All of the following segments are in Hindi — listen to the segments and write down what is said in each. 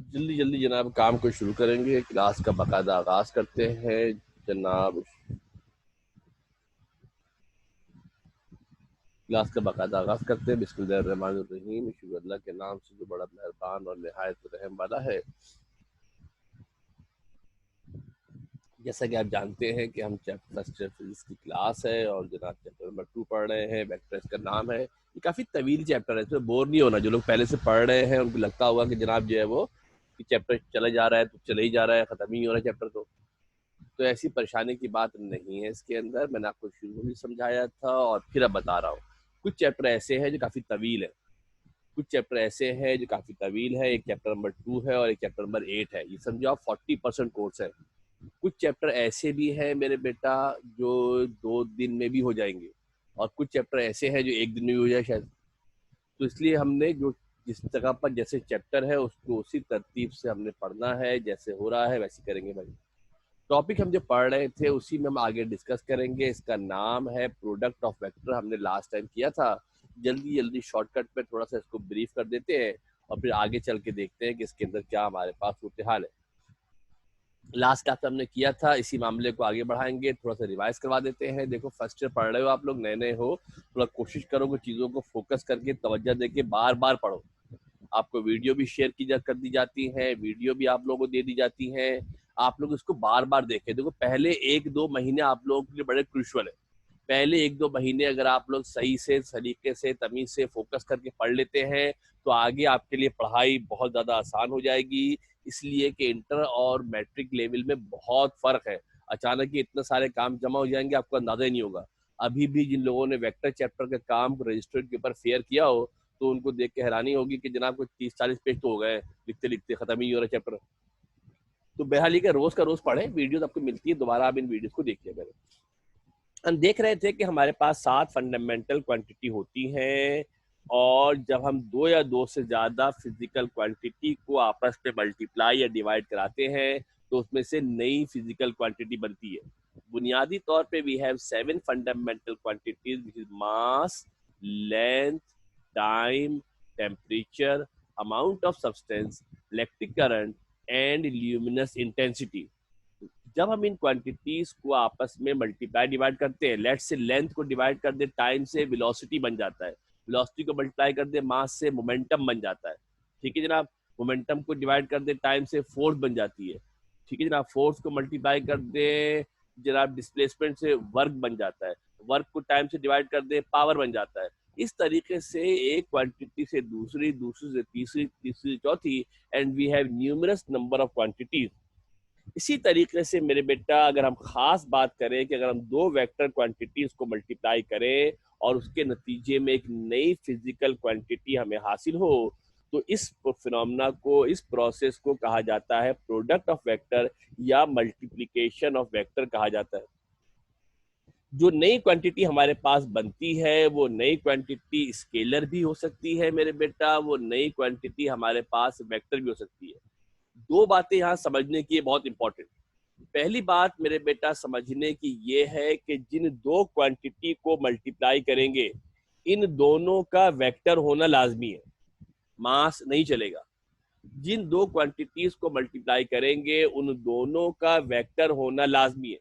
जल्दी जल्दी जनाब काम को शुरू करेंगे। क्लास का बाकायदा आगाज करते हैं जनाब। क्लास का बाकायदा आगाज करते हैं। बिस्मिल्लाहिर्रहमानिर्रहीम। शुक्र अल्लाह के नाम से जो बड़ा मेहरबान और निहायत रहम वाला है। जैसा कि आप जानते हैं कि हम चैप्टर फर्स्ट फिजिक्स की क्लास है और जनाब चैप्टर नंबर 2 पढ़ रहे हैं। वेक्टर इसका नाम है। ये काफ़ी तवील चैप्टर है, इसमें बोर नहीं होना। जो लोग पहले से पढ़ रहे हैं उनको लगता होगा कि जनाब जो है वो कि चैप्टर चला जा रहा है तो चले ही जा रहा है, ख़त्म ही नहीं हो रहा है चैप्टर। तो ऐसी परेशानी की बात नहीं है इसके अंदर। मैंने आपको शुरू में भी समझाया था और फिर अब बता रहा हूँ। कुछ चैप्टर ऐसे हैं जो काफ़ी तवील है, कुछ चैप्टर ऐसे हैं जो काफ़ी तवील है। एक चैप्टर नंबर 2 है और एक चैप्टर नंबर 8 है। ये समझो आप 40% कोर्स है। कुछ चैप्टर ऐसे भी हैं मेरे बेटा जो 2 दिन में भी हो जाएंगे और कुछ चैप्टर ऐसे हैं जो 1 दिन में भी हो जाए शायद। तो इसलिए हमने जो जिस जगह पर जैसे चैप्टर है उसको उसी तरतीब से हमने पढ़ना है। जैसे हो रहा है वैसे करेंगे भाई। टॉपिक हम जो पढ़ रहे थे उसी में हम आगे डिस्कस करेंगे। इसका नाम है प्रोडक्ट ऑफ वेक्टर। हमने लास्ट टाइम किया था। जल्दी जल्दी शॉर्टकट में थोड़ा सा इसको ब्रीफ कर देते हैं और फिर आगे चल के देखते हैं कि इसके अंदर क्या हमारे पास सूरत हाल है। लास्ट क्लास में हमने किया था, इसी मामले को आगे बढ़ाएंगे। थोड़ा सा रिवाइज करवा देते हैं। देखो फर्स्ट ईयर पढ़ रहे हो आप लोग, नए नए हो, थोड़ा कोशिश करो कि चीज़ों को फोकस करके तवज्जो देके बार बार पढ़ो। आपको वीडियो भी शेयर कर दी जाती है, वीडियो भी आप लोगों को दे दी जाती है। आप लोग इसको बार बार देखें। देखो पहले 1-2 महीने आप लोगों के लिए बड़े क्रूशल है। पहले 1-2 महीने अगर आप लोग सही से सलीके से तमीज से फोकस करके पढ़ लेते हैं तो आगे आपके लिए पढ़ाई बहुत ज़्यादा आसान हो जाएगी। इसलिए कि इंटर और मैट्रिक लेवल में बहुत फ़र्क है। अचानक ही इतने सारे काम जमा हो जाएंगे, आपको अंदाजा ही नहीं होगा। अभी भी जिन लोगों ने वेक्टर चैप्टर का काम रजिस्टर्ड के ऊपर फेयर किया हो तो उनको देख के हैरानी होगी कि जनाब कुछ 30-40 पेज तो हो गए, लिखते लिखते खत्म ही हो रहा चैप्टर। तो बहरहाल ये रोज का रोज पढ़े, वीडियोस आपको मिलती है, दोबारा आप इन वीडियोस को देखिए। मेरे हम देख रहे थे कि हमारे पास 7 फंडामेंटल क्वांटिटी होती हैं और जब हम 2 या 2 से ज़्यादा फिजिकल क्वांटिटी को आपस में मल्टीप्लाई या डिवाइड कराते हैं तो उसमें से नई फिजिकल क्वांटिटी बनती है। बुनियादी तौर पे we have 7 fundamental quantities which is mass, length, time, temperature, amount of substance, electric current and luminous intensity. जब हम इन क्वांटिटीज को आपस में मल्टीप्लाई डिवाइड करते हैं, लेट से लेंथ को डिवाइड कर दे टाइम से, वेलोसिटी बन जाता है। वेलोसिटी को मल्टीप्लाई कर दे मास से, मोमेंटम बन जाता है। ठीक है जनाब। मोमेंटम को डिवाइड कर दे टाइम से, फोर्स बन जाती है। ठीक है जनाब। फोर्स को मल्टीप्लाई कर दे जनाब डिस्प्लेसमेंट से, वर्क बन जाता है। वर्क को टाइम से डिवाइड कर दे, पावर बन जाता है। इस तरीके से एक क्वांटिटी से दूसरी, दूसरी से तीसरी, तीसरी से चौथी, and we have numerous number of quantities. इसी तरीके से मेरे बेटा अगर हम खास बात करें कि अगर हम 2 वेक्टर क्वांटिटीज को मल्टीप्लाई करें और उसके नतीजे में एक नई फिजिकल क्वांटिटी हमें हासिल हो तो इस फिनोमेना को, इस प्रोसेस को कहा जाता है प्रोडक्ट ऑफ वेक्टर या मल्टीप्लिकेशन ऑफ वेक्टर कहा जाता है। जो नई क्वांटिटी हमारे पास बनती है वो नई क्वांटिटी स्केलर भी हो सकती है मेरे बेटा, वो नई क्वांटिटी हमारे पास वेक्टर भी हो सकती है। 2 बातें यहाँ समझने की बहुत इंपॉर्टेंट। पहली बात मेरे बेटा समझने की ये है कि जिन 2 क्वांटिटी को मल्टीप्लाई करेंगे इन दोनों का वेक्टर होना लाजमी है, मास नहीं चलेगा। जिन 2 क्वांटिटीज को मल्टीप्लाई करेंगे उन दोनों का वेक्टर होना लाजमी है,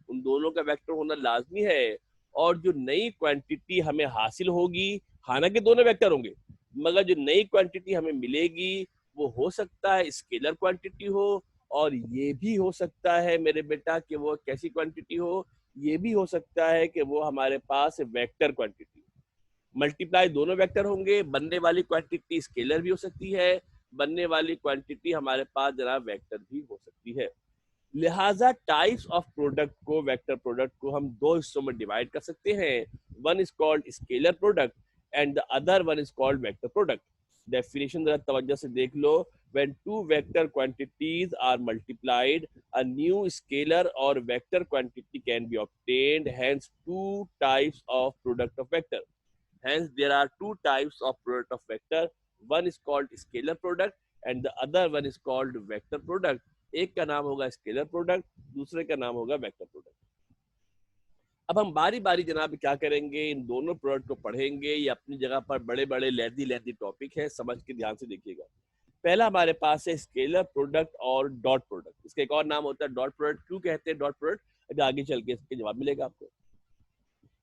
उन दोनों का वेक्टर होना लाजमी है। और जो नई क्वांटिटी हमें हासिल होगी, हालांकि दोनों वेक्टर होंगे, मगर जो नई क्वांटिटी हमें मिलेगी वो हो सकता है स्केलर क्वांटिटी हो और ये भी हो सकता है मेरे बेटा कि वो कैसी क्वांटिटी हो, ये भी हो सकता है कि वो हमारे पास वेक्टर क्वांटिटी। मल्टीप्लाई दोनों वेक्टर होंगे, बनने वाली क्वांटिटी स्केलर भी हो सकती है, बनने वाली क्वांटिटी हमारे पास जरा वेक्टर भी हो सकती है। लिहाजा टाइप्स ऑफ प्रोडक्ट को, वेक्टर प्रोडक्ट को हम 2 हिस्सों में डिवाइड कर सकते हैं। One is called scalar product and the other one is called vector product. Definition जरा तवज्जो से देख लो। when two vector quantities are multiplied, a new scalar or vector quantity can be obtained. Hence two types of product of vector. Hence there are two types of product of vector. One is called scalar product and the other one is called vector product. एक का नाम होगा स्केलर प्रोडक्ट, दूसरे का नाम होगा वेक्टर प्रोडक्ट। अब हम बारी बारी जनाब क्या करेंगे, इन दोनों प्रोडक्ट को पढ़ेंगे। ये अपनी जगह पर बड़े बड़े लेंथी टॉपिक है, समझ के ध्यान से देखिएगा। पहला हमारे पास है स्केलर प्रोडक्ट और डॉट प्रोडक्ट। इसका एक और नाम होता है डॉट प्रोडक्ट। क्यों कहते हैं डॉट प्रोडक्ट, अभी आगे चल के इसके जवाब मिलेगा आपको।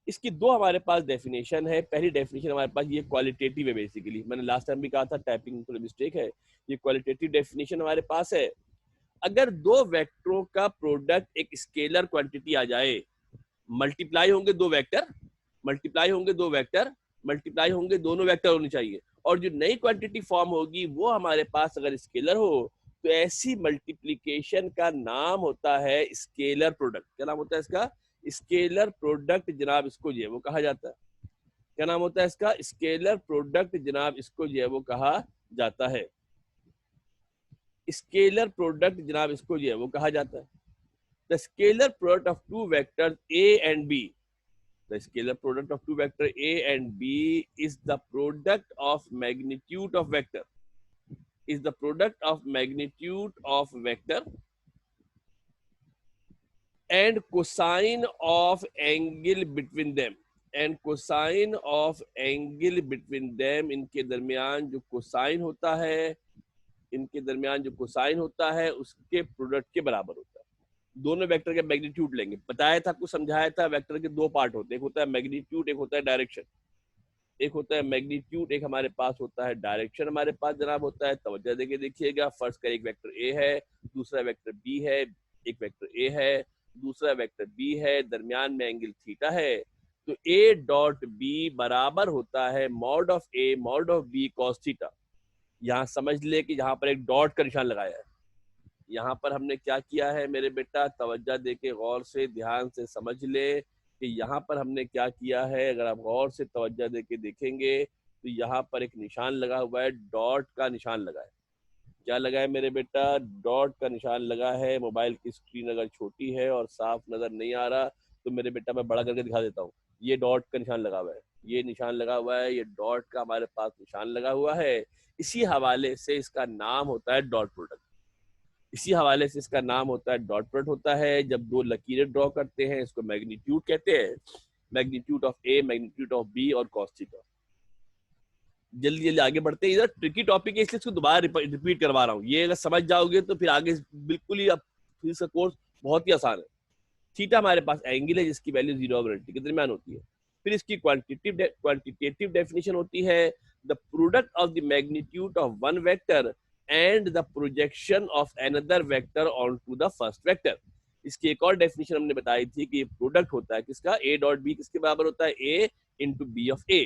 इसकी दो हमारे पास डेफिनेशन है। पहली डेफिनेशन हमारे पास ये क्वालिटेटिव है। बेसिकली मैंने लास्ट टाइम भी कहा था, टाइपिंग थोड़ी मिस्टेक है। ये क्वालिटेटिव डेफिनेशन हमारे पास है। अगर दो वेक्टरों का प्रोडक्ट एक स्केलर क्वांटिटी आ जाए, मल्टीप्लाई होंगे दो वेक्टर, मल्टीप्लाई होंगे दो वेक्टर, मल्टीप्लाई होंगे दोनों वेक्टर होने चाहिए, और जो नई क्वांटिटी फॉर्म होगी वो हमारे पास अगर स्केलर हो, तो ऐसी मल्टीप्लीकेशन का नाम होता है स्केलर प्रोडक्ट। क्या नाम होता है इसका? स्केलर प्रोडक्ट जनाब, इसको जो है वो कहा जाता है। क्या नाम होता है इसका? स्केलर प्रोडक्ट जनाब, इसको जो है वो कहा जाता है। स्केलर प्रोडक्ट जनाब, इसको जो है वो कहा जाता है। The scalar product of two vectors A and B, the scalar product of two vector a and b is the product of magnitude of vector, is the product of magnitude of vector and cosine of angle between them, and cosine of angle between them, इनके दरमियान जो कोसाइन होता है, इनके दरमियान जो कोसाइन होता है उसके प्रोडक्ट के बराबर होता है। दोनों वेक्टर के मैग्नीट्यूड लेंगे। बताया था, कुछ समझाया था, वेक्टर के दो पार्ट होते हैं, एक होता है मैग्नीट्यूड, एक होता है डायरेक्शन। एक होता है मैग्नीट्यूड, एक हमारे पास होता है डायरेक्शन। हमारे पास जनाब होता है, तवज्जो देके देखिएगा। फर्स्ट का एक वेक्टर ए है, दूसरा वेक्टर बी है, एक वेक्टर ए है, दूसरा वेक्टर बी है, दरमियान में एंगल थीटा है। तो ए डॉट बी बराबर होता है mod of A mod of B cos theta. यहाँ समझ ले कि यहाँ पर एक डॉट का निशान लगाया है। यहाँ पर हमने क्या किया है मेरे बेटा, तवज्जो देके गौर से ध्यान से समझ ले कि यहाँ पर हमने क्या किया है। अगर आप गौर से तवज्जो देके देखेंगे तो यहाँ पर एक निशान लगा हुआ है, डॉट का निशान लगा है। क्या लगा है मेरे बेटा? डॉट का निशान लगा है। मोबाइल की स्क्रीन अगर छोटी है और साफ नजर नहीं आ रहा तो मेरे बेटा मैं बड़ा करके दिखा देता हूँ। ये डॉट का निशान लगा हुआ है, ये निशान लगा हुआ है, ये डॉट का हमारे पास निशान लगा हुआ है। इसी हवाले से इसका नाम होता है डॉट प्रोडक्ट। इसी हवाले से इसका नाम होता है डॉट प्रोडक्ट होता है। जब दो लकीरें ड्रॉ करते हैं इसको मैग्नीट्यूड कहते हैं, magnitude of A, magnitude of B और कॉस थीटा। जल्दी जल्दी आगे बढ़ते हैं। इधर ट्रिकी टॉपिक है इसलिए इसको दोबारा रिपीट करवा रहा हूँ। ये अगर समझ जाओगे तो फिर आगे बिल्कुल ही, अब फिजिक्स का कोर्स बहुत ही आसान है। थीटा हमारे पास एंगल है जिसकी वैल्यू 0 और 180 के दरमियान होती है। फिर इसकी क्वांटिटेटिव डेफिनेशन होती है the product of the magnitude of one vector and the projection of another vector on to the first vector. इसकी एक और डेफिनेशन हमने बताई थी कि प्रोडक्ट होता है किसका? ए डॉट बी किसके बराबर होता है? ए इंटू बी ऑफ ए।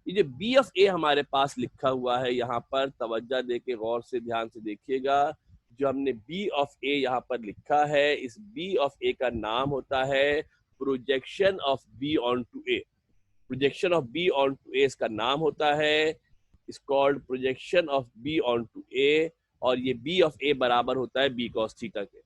ये जो बी ऑफ ए हमारे पास लिखा हुआ है यहाँ पर, तवज्जो दे के गौर से ध्यान से देखिएगा। जो हमने बी ऑफ ए यहाँ पर लिखा है, इस बी ऑफ ए का नाम होता है projection of B on to A. Projection of B on to A इसका नाम होता है, is called projection of B on to A. और ये बी ऑफ ए बराबर होता है बी कॉस थीटा के।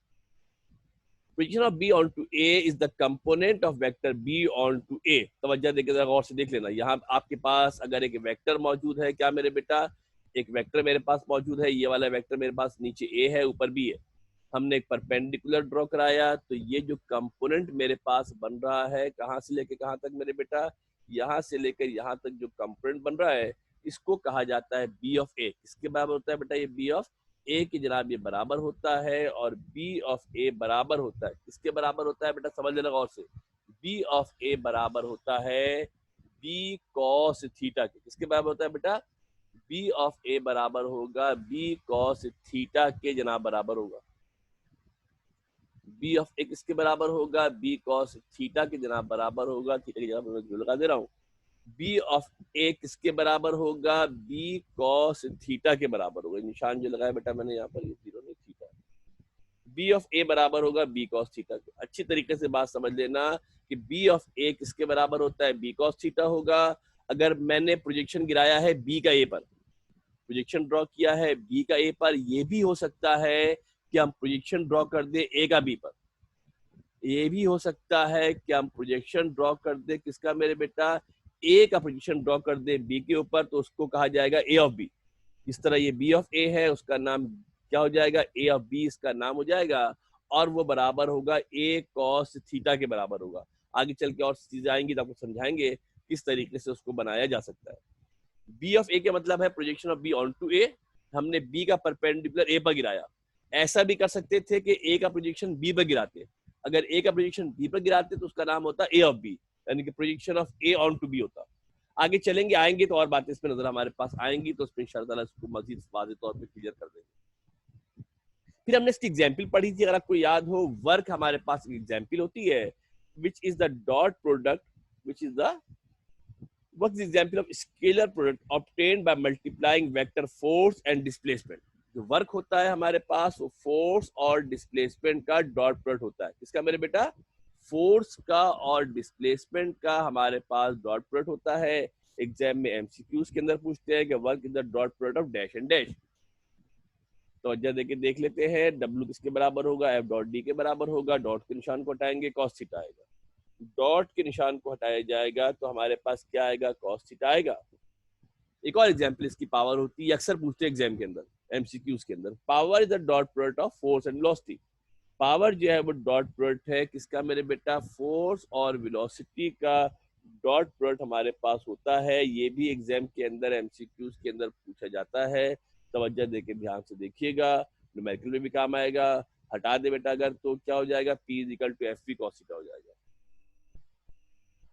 Projection of B on to A is the component of vector B on to A. तवज्जो देकर गौर से देख लेना। यहाँ आपके पास अगर एक वेक्टर मौजूद है, क्या मेरे बेटा? एक वेक्टर मेरे पास मौजूद है। ये वाला वेक्टर मेरे पास नीचे ए है, ऊपर बी है। हमने एक परपेंडिकुलर ड्रॉ कराया तो ये जो कंपोनेंट मेरे पास बन रहा है, कहाँ से लेके कहाँ तक मेरे बेटा? यहाँ से लेकर यहाँ तक जो कंपोनेंट बन रहा है इसको कहा जाता है बी ऑफ ए। किसके बराबर होता है बेटा? ये बी ऑफ ए के जनाब ये बराबर होता है। और बी ऑफ ए बराबर होता है किसके बराबर होता है बेटा? समझ लेना गौर से। बी ऑफ ए बराबर होता है बी कॉस थीटा के। किसके बराबर होता है बेटा? बी ऑफ ए बराबर होगा बी कॉस थीटा के जनाब बराबर होगा। बी ऑफ ए किसके बराबर होगा? बी कॉस थीटा के जनाब बराबर होगा। थीटा की जगह मैं जो लगा दे रहा हूँ, बी ऑफ ए किसके बराबर होगा? बी कॉस थीटा के बराबर होगा। निशान जो लगाया बेटा मैंने यहाँ पर, ये जीरो नहीं, थीटा। बी ऑफ ए बराबर होगा बी कॉस थीटा के। अच्छी तरीके से बात समझ लेना कि बी ऑफ ए किसके बराबर होता है? बी कॉस थीटा होगा। अगर मैंने प्रोजेक्शन गिराया है बी का ए पर, प्रोजेक्शन ड्रॉ किया है बी का ए पर, ये भी हो सकता है कि हम प्रोजेक्शन ड्रॉ कर दे ए का बी पर। ये भी हो सकता है कि हम प्रोजेक्शन ड्रॉ कर दे किसका मेरे बेटा? ए का प्रोजेक्शन ड्रॉ कर दे बी के ऊपर, तो उसको कहा जाएगा ए ऑफ बी। इस तरह ये बी ऑफ ए है, उसका नाम क्या हो जाएगा? ए ऑफ बी इसका नाम हो जाएगा। और वो बराबर होगा ए कॉस थीटा के बराबर होगा। आगे चल के और चीजें आएंगी तो आपको समझाएंगे किस तरीके से उसको बनाया जा सकता है। बी ऑफ ए का मतलब है projection of B on to A, हमने बी का परपेंडिकुलर ए पर गिराया। ऐसा भी कर सकते थे कि ए का प्रोजेक्शन बी पर गिराते। अगर ए का प्रोजेक्शन बी पर गिराते तो उसका नाम होता ए ऑफ बी, यानी कि projection of A on to B होता। आगे चलेंगे, आएंगे तो और बातें इसमें नजर हमारे पास आएंगी, तो उसमें इंशाअल्लाह इसको मजीद वाज़ेह तौर पे क्लियर कर देंगे। फिर हमने इसकी एग्जाम्पल पढ़ी थी, अगर आपको याद हो, वर्क हमारे पास एग्जाम्पल होती है which is the dot product, which is the what is the example of scalar product obtained by multiplying vector force and displacement। जो वर्क होता है हमारे पास वो फोर्स और डिस्प्लेसमेंट का डॉट प्रोडक्ट होता है। किसका मेरे बेटा? फोर्स का और डिस्प्लेसमेंट का हमारे पास डॉट प्रोडक्ट होता है। एग्जाम में एमसीक्यूज के अंदर पूछते हैं कि work is the dot product of dash and dash. तो वजह देके देख लेते हैं, डब्ल्यू किसके बराबर होगा? एफ डॉट डी के बराबर होगा। डॉट के निशान को हटाएंगे, कॉस थीटा आएगा। डॉट के निशान को हटाया जाएगा तो हमारे पास क्या आएगा? कॉस थीटा आएगा। एक और एग्जांपल इसकी पावर होती है, अक्सर पूछते हैं एग्जाम के अंदर एमसीक्यूज के अंदर। Power is the dot product of force and velocity. Power जो है वो डॉट प्रोडक्ट है किसका मेरे बेटा? फोर्स और वेलोसिटी का डॉट प्रोडक्ट हमारे पास होता है। ये भी एग्जाम के अंदर एमसीक्यूज के अंदर पूछा जाता है। तवज्जो देके ध्यान से देखिएगा, न्यूमेरिकल में भी काम आएगा। हटा दे बेटा अगर तो क्या हो जाएगा? P equal to F V cos theta हो जाएगा।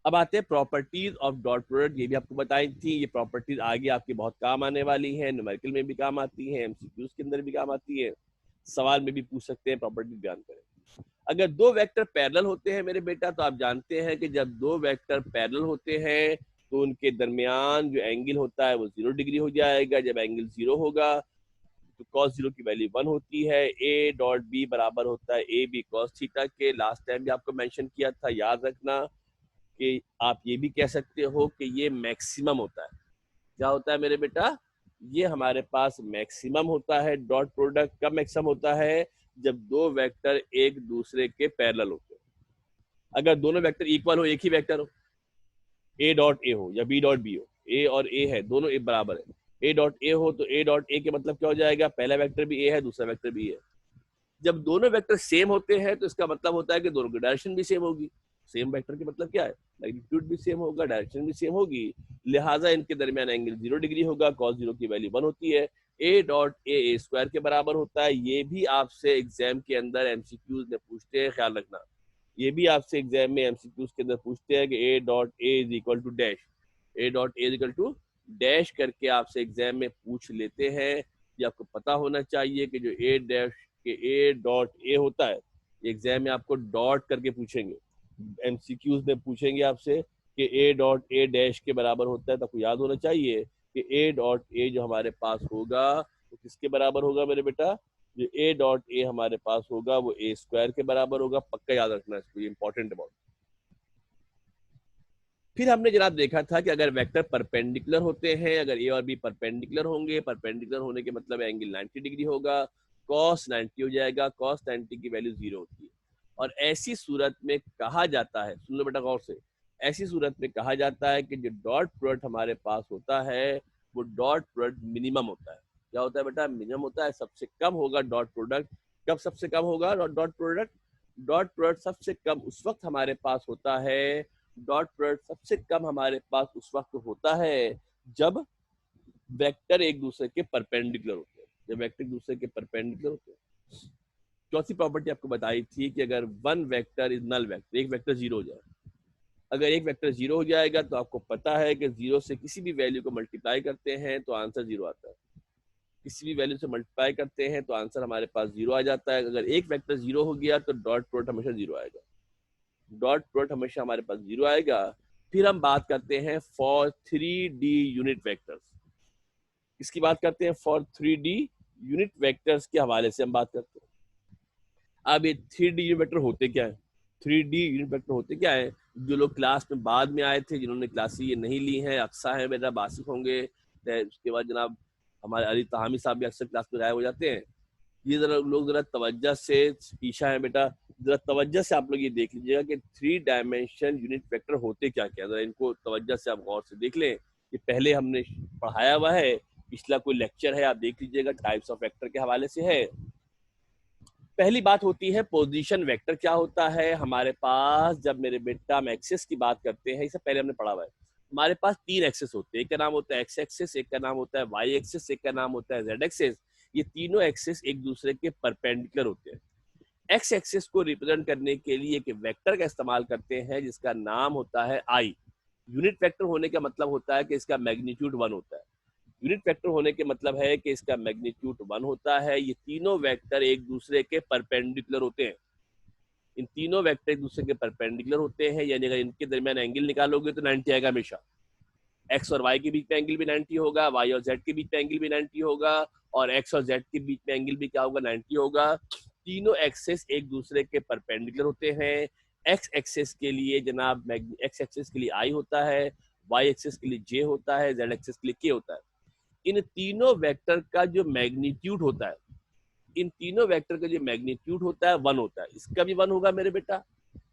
अब आते हैं प्रॉपर्टीज ऑफ डॉट प्रोडक्ट। ये भी आपको बताई थी, ये प्रॉपर्टीज आगे आपके बहुत काम आने वाली हैं, न्यूमेरिकल में भी काम आती हैं, एमसीक्यूज के अंदर भी काम आती है, सवाल में भी पूछ सकते हैं। प्रॉपर्टी बयान करें। अगर दो वेक्टर पैरेलल होते हैं मेरे बेटा, तो आप जानते हैं कि जब दो वेक्टर पैरेलल होते हैं तो उनके दरमियान जो एंगल होता है वो 0 डिग्री हो जाएगा। जब एंगल 0 होगा तो cos 0 की वैल्यू 1 होती है। ए डॉट बी बराबर होता है ए बी cos थीटा के। लास्ट टाइम भी आपको मेंशन किया था, याद रखना कि आप ये भी कह सकते हो कि ये मैक्सिमम होता है। क्या होता है मेरे बेटा? ये हमारे पास मैक्सिमम होता है। डॉट प्रोडक्ट कब मैक्सिमम होता है? जब दो वेक्टर एक दूसरे के पैरेलल होते हैं। अगर दोनों वेक्टर इक्वल हो, एक ही वेक्टर हो, ए डॉट ए हो या बी डॉट बी हो, ए और ए है दोनों एक बराबर है। ए डॉट ए हो तो ए डॉट ए के मतलब क्या हो जाएगा? पहला वेक्टर भी ए है, दूसरा वेक्टर भी है। जब दोनों वेक्टर सेम होते हैं तो इसका मतलब होता है कि दोनों की डायरेक्शन भी सेम होगी। सेम वेक्टर के मतलब क्या है? मैग्नीट्यूड भी सेम होगा, डायरेक्शन भी सेम होगी, लिहाजा इनके दरमियान एंगल 0 डिग्री होगा। cos 0 की वैल्यू 1 होती है। ए डॉट ए स्क्वायर के बराबर होता है। ये भी आपसे एग्जाम के अंदर एमसीक्यूज में पूछते हैं, ख्याल रखना। ये भी आपसे एग्जाम में एमसीक्यूज के अंदर पूछते हैं कि A dot A is equal to dash, A dot A is equal to dash करके आपसे एग्जाम में पूछ लेते हैं। ये आपको पता होना चाहिए कि जो ए डैश के ए डॉट ए होता है, एग्जाम में आपको डॉट करके पूछेंगे, एमसीक्यूज में पूछेंगे आपसे कि ए डॉट ए डैश के बराबर होता है। तो आपको याद होना चाहिए कि ए डॉट ए जो हमारे पास होगा वो किसके बराबर होगा मेरे बेटा? जो ए डॉट ए हमारे पास होगा वो ए स्क्वायर के बराबर होगा। पक्का याद रखना इसको, ये इंपॉर्टेंट अबाउट। फिर हमने जनाब देखा था कि अगर वेक्टर परपेंडिकुलर होते हैं, अगर ए और बी परपेंडिकुलर होंगे, परपेंडिकुलर होने के मतलब एंगल 90 डिग्री होगा, cos 90 हो जाएगा। cos 90 की वैल्यू 0 होती है। और ऐसी सूरत में कहा जाता है, सुन लो बेटा गौर से, ऐसी सूरत में कहा जाता है कि जो डॉट प्रोडक्ट हमारे पास होता है वो डॉट प्रोडक्ट मिनिमम होता है। क्या होता है बेटा? मिनिमम होता है, सबसे कम होगा डॉट प्रोडक्ट। कब सबसे कम होगा डॉट प्रोडक्ट? डॉट प्रोडक्ट सबसे कम उस वक्त हमारे पास होता है, डॉट प्रोडक्ट सबसे कम हमारे पास उस वक्त होता है जब वेक्टर एक दूसरे के परपेंडिकुलर होते हैं। जब वेक्टर एक दूसरे के परपेंडिकुलर होते हैं। चौथी प्रॉपर्टी आपको बताई थी कि अगर one vector is null vector, एक वेक्टर 0 हो जाए। अगर एक वेक्टर 0 हो जाएगा तो आपको पता है कि 0 से किसी भी वैल्यू को मल्टीप्लाई करते हैं तो आंसर 0 आता है। किसी भी वैल्यू से मल्टीप्लाई करते हैं तो आंसर हमारे पास 0 आ जाता है। अगर एक वेक्टर 0 हो गया तो डॉट प्रोडक्ट हमेशा 0 आएगा। डॉट प्रोडक्ट हमेशा हमारे पास 0 आएगा। फिर हम बात करते हैं फॉर 3D यूनिट वेक्टर्स। इसकी बात करते हैं फॉर 3D यूनिट वेक्टर्स के हवाले से हम बात करते हैं। अब ये 3D यूनिट वेक्टर होते क्या है? 3D यूनिट वेक्टर होते क्या है? जो लोग क्लास में बाद में आए थे, जिन्होंने क्लासेस ये नहीं ली हैं, अक्सा है मेरा बासिक होंगे, उसके बाद जनाब हमारे अली तहामी साहब भी अक्सर क्लास में गायब हो जाते हैं। ये जरा लोग जरा तवज्जो से, ईशा है बेटा, जरा तवज्जो से आप लोग ये देख लीजिएगा कि 3 डायमेंशन यूनिट वेक्टर होते क्या क्या। जरा इनको तवज्जो से आप गौर से देख लें। ये पहले हमने पढ़ाया हुआ है, पिछला कोई लेक्चर है आप देख लीजिएगा, टाइप्स ऑफ वेक्टर के हवाले से है। पहली बात होती है पोजीशन वेक्टर। क्या होता है हमारे पास? जब मेरे बेटा हम एक्सेस की बात करते हैं, इससे पहले हमने पढ़ा हुआ है, हमारे पास तीन एक्सेस होते हैं, एक का नाम होता है एक्स एक्सेस, एक का नाम होता है वाई एक्सेस, एक का नाम होता है जेड एक्सेस। ये तीनों एक्सेस एक दूसरे के परपेंडिकुलर होते हैं। एक्स एक्सेस को रिप्रेजेंट करने के लिए एक वेक्टर का इस्तेमाल करते हैं जिसका नाम होता है आई। यूनिट वेक्टर होने का मतलब होता है कि इसका मैग्नीट्यूड 1 होता है। यूनिट वेक्टर होने के मतलब है कि इसका मैग्नीट्यूड 1 होता है। ये तीनों वेक्टर एक दूसरे के परपेंडिकुलर होते हैं। इन तीनों वेक्टर एक दूसरे के परपेंडिकुलर होते हैं, यानी अगर इनके दरमियान एंगल निकालोगे तो 90 आएगा हमेशा। एक्स और वाई के बीच में एंगल भी 90 होगा, वाई और जेड के बीच में एंगल भी 90 होगा, और एक्स और जेड के बीच में एंगल भी क्या होगा, 90 होगा। तीनों एक्सेस एक दूसरे के परपेंडिकुलर होते हैं। एक्स एक्सेस के लिए जनाब एक्स एक्सेस के लिए आई होता है, वाई एक्सेस के लिए जे होता है, जेड एक्सेस के लिए के होता है। इन तीनों वेक्टर का जो मैग्नीट्यूड होता है, इन तीनों वेक्टर का जो मैग्नीट्यूड होता है 1 होता है। इसका भी 1 होगा मेरे बेटा,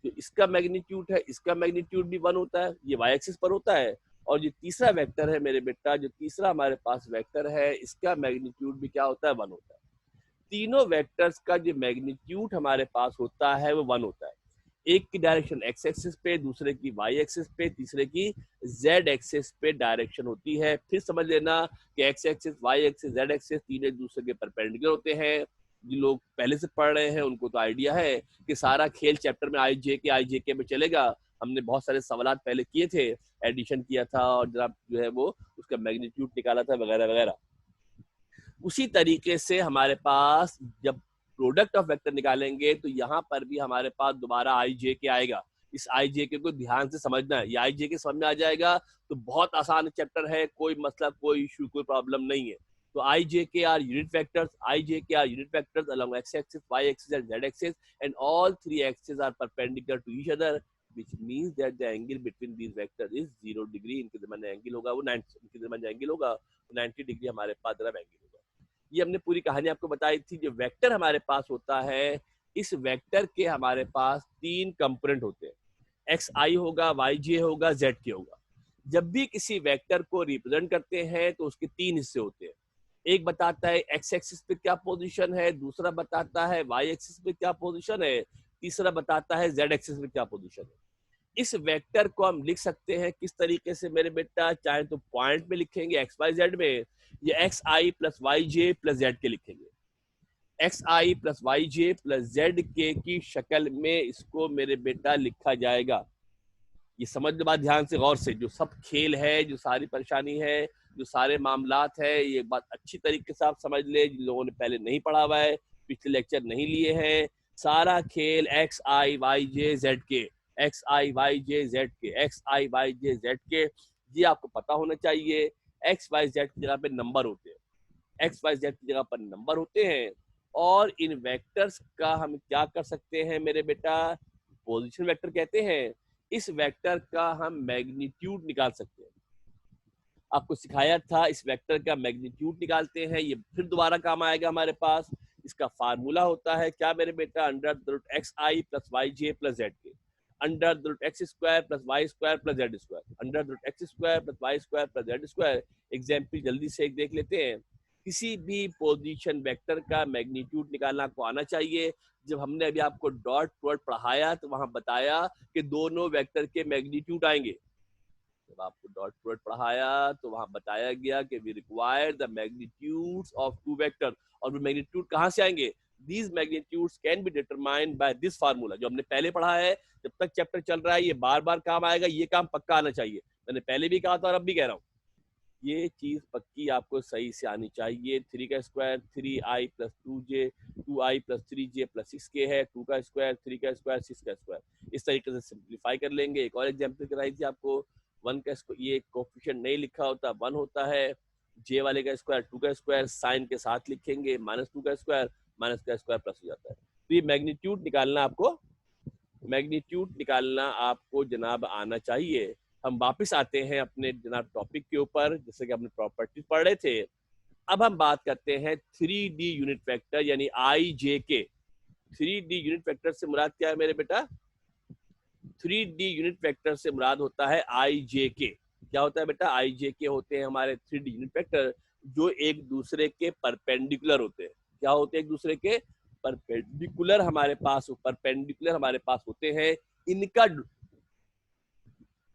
तो इसका मैग्नीट्यूड है, इसका मैग्नीट्यूड भी 1 होता है, ये वाई एक्सिस पर होता है। और जो तीसरा वेक्टर है मेरे बेटा, जो तीसरा हमारे पास वेक्टर है, इसका मैग्नीट्यूड भी क्या होता है, 1 होता है। तीनों वेक्टर्स का जो मैग्नीट्यूड हमारे पास होता है वो 1 होता है। एक की डायरेक्शन एक्स एक्सिस पे, दूसरे की वाई एक्सिस पे, तीसरे की जेड एक्सिस पे डायरेक्शन होती है। फिर समझ लेना कि X axis, Y axis, Z axis तीन एक दूसरे के परपेंडिकुलर होते हैं। जो लोग पहले से पढ़ रहे हैं उनको तो आइडिया है कि सारा खेल चैप्टर में आई जे के में चलेगा। हमने बहुत सारे सवाल पहले किए थे, एडिशन किया था और जनाब जो है वो उसका मैग्नीट्यूड निकाला था वगैरह वगैरह। उसी तरीके से हमारे पास जब प्रोडक्ट ऑफ वेक्टर निकालेंगे तो यहाँ पर भी हमारे पास दोबारा आई जे के आएगा। इस आई जे के को ध्यान से समझना है, ये आई जे के समझ में आ जाएगा तो बहुत आसान चैप्टर है, कोई मसला, कोई इशू, कोई प्रॉब्लम नहीं है। तो I J K are unit vectors, I J K are unit vectors along x axis, y axis and z axis, and all three axes are perpendicular to each other, which means that the angle between these vectors is 0 degree. इनके दरमियान एंगल होगा वो 90, इनके दरमियान एंगल होगा 90 डिग्री हमारे पास जरा एंगल होगा। ये हमने पूरी कहानी आपको बताई थी। जो वेक्टर हमारे पास होता है, इस वेक्टर के हमारे पास तीन कंपोनेंट होते हैं, एक्स आई होगा, वाई जे होगा, जेड के होगा। जब भी किसी वेक्टर को रिप्रेजेंट करते हैं तो उसके तीन हिस्से होते हैं। एक बताता है एक्स एक्सिस पे क्या पोजीशन है, दूसरा बताता है वाई एक्सिस पे क्या पोजीशन है, तीसरा बताता है जेड एक्सिस पे क्या पोजीशन है। इस वेक्टर को हम लिख सकते हैं किस तरीके से मेरे बेटा, चाहे तो पॉइंट में लिखेंगे एक्स वाई जेड में, या x i plus y j plus z के लिखेंगे। X i plus y j plus z के की शक्ल में इसको मेरे बेटा लिखा जाएगा। ये समझ लो बात ध्यान से गौर से, जो सब खेल है, जो सारी परेशानी है, जो सारे मामलात है, ये बात अच्छी तरीके से आप समझ ले। जिन लोगों ने पहले नहीं पढ़ा हुआ है, पिछले लेक्चर नहीं लिए हैं, सारा खेल एक्स आई वाई जे जेड के, एक्स आई वाई जे जेड के, एक्स आई वाई जे जेड के, ये आपको पता होना चाहिए। एक्स वाई जेड की जगह पे नंबर होते हैं, एक्स वाई जेड की जगह पर नंबर होते हैं। और इन वेक्टर्स का हम क्या कर सकते हैं मेरे बेटा, पोजीशन वेक्टर कहते हैं। इस वेक्टर का हम मैग्नीट्यूड निकाल सकते हैं। आपको सिखाया था इस वेक्टर का मैग्नीट्यूड निकालते हैं, ये फिर दोबारा काम आएगा हमारे पास। इसका फार्मूला होता है क्या मेरे बेटा, under the root x i plus y j plus z k, under the root x square plus y square plus z square, under the root x square plus y square plus z square. Example जल्दी से एक देख लेते हैं। किसी भी पोजीशन वेक्टर का मैग्नीट्यूड निकालना आपको आना चाहिए। जब हमने अभी आपको डॉट प्रोडक्ट पढ़ाया तो वहां बताया कि दोनों वेक्टर के मैग्नीट्यूड आएंगे। जब आपको डॉट प्रोडक्ट पढ़ाया तो वहां बताया गया कि we require the magnitudes of two vector, और वो मैग्नीट्यूड कहां से आएंगे, these magnitudes can be determined by this formula. जो हमने पहले पढ़ा है, जब तक चैप्टर चल रहा है ये बार बार काम आएगा, ये काम पक्का आना चाहिए। मैंने पहले भी कहा था और अब भी कह रहा हूँ, ये चीज पक्की आपको सही से आनी चाहिए। 3 का square 3i plus 2j, 2i plus 3j plus 6k है, 2 का स्क्वायर 3 का स्क्वायर 6 का स्क्वायर। इस तरीके से सिंप्लीफाई कर लेंगे। एक और एग्जांपल कराई थी आपको, 1 का ये कोफिशिएंट नहीं लिखा होता, 1 होता है, j वाले का स्क्वायर 2 का स्क्वायर साइन के साथ लिखेंगे, -2 का स्क्वायर माइनस का स्क्वायर प्लस हो जाता है। तो ये मैग्नीट्यूड निकालना आपको जनाब आना चाहिए। हम वापस आते हैं अपने जनाब टॉपिक के ऊपर, जैसे कि हमने प्रॉपर्टीज पढ़ रहे थे। अब हम बात करते हैं 3D यूनिट वेक्टर यानी आई जे के। 3D यूनिट वेक्टर से मुराद क्या है मेरे बेटा, 3D यूनिट वेक्टर से मुराद होता है आई जे के। क्या होता है बेटा, आई जे के होते हैं हमारे 3D यूनिट वेक्टर जो एक दूसरे के परपेंडिकुलर होते हैं। क्या होते हैं, एक दूसरे के परपेंडिकुलर हमारे पास होते हैं। इनका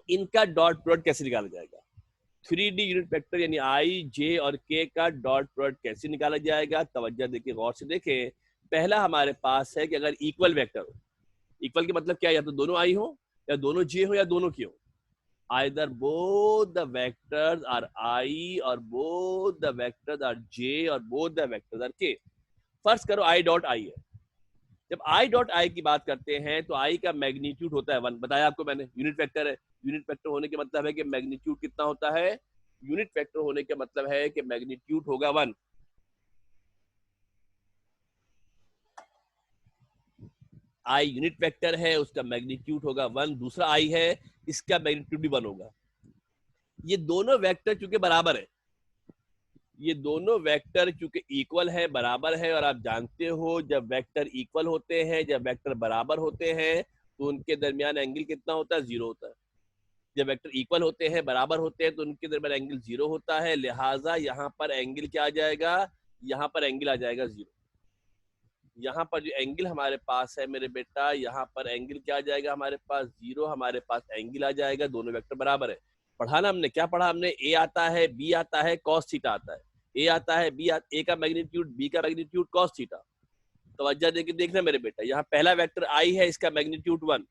इनका डॉट प्रोडक्ट कैसे निकाला जाएगा? 3D यूनिट वेक्टर यानी आई, जे और के का डॉट प्रोडक्ट कैसे निकाला जाएगा? तवज्जो देखिए, गौर से देखें। पहला हमारे पास है कि अगर इक्वल वेक्टर हो, इक्वल के मतलब क्या है? या तो दोनों आई हो, या दोनों जे हो, या दोनों के हो। either both the vectors are I or both the vectors are J or both the vectors are K। First करो I डॉट I है। जब I डॉट I की बात करते हैं तो I का मैग्नीट्यूड होता है 1। बताया आपको मैंने, यूनिट वेक्टर है। यूनिट वेक्टर होने के मतलब है कि मैग्नीट्यूड कितना होता है? यूनिट वेक्टर होने के मतलब है कि मैग्नीट्यूड होगा 1। I यूनिट वेक्टर है, उसका मैग्नीट्यूड होगा 1। दूसरा I है, इसका मैग्नीट्यूड भी 1 होगा। ये दोनों वेक्टर चूंकि बराबर है, ये दोनों वेक्टर चूंकि इक्वल है, बराबर है, और आप जानते हो जब वेक्टर इक्वल होते हैं, जब वेक्टर बराबर होते हैं, तो उनके दरमियान एंगल कितना होता है? 0 होता है। जब वेक्टर इक्वल होते हैं, बराबर होते हैं, तो उनके दरमियान एंगल 0 होता है। लिहाजा यहाँ पर एंगल क्या आ जाएगा? यहाँ पर एंगल आ जाएगा 0। यहाँ पर जो एंगल हमारे पास है मेरे बेटा, यहाँ पर एंगल क्या आ जाएगा हमारे पास? 0। हमारे पास एंगल आ जाएगा, दोनों वेक्टर बराबर है। पढ़ाना हमने क्या पढ़ा? हमने ए आता है, बी आता है, कॉस थीटा आता है। ए आता है, ए का मैग्नीट्यूड, बी का मैग्नीट्यूड, कॉस थीटा। तवज्जो देके देखना मेरे बेटा, यहाँ पहला वेक्टर आई है, इसका मैग्नीट्यूड 1।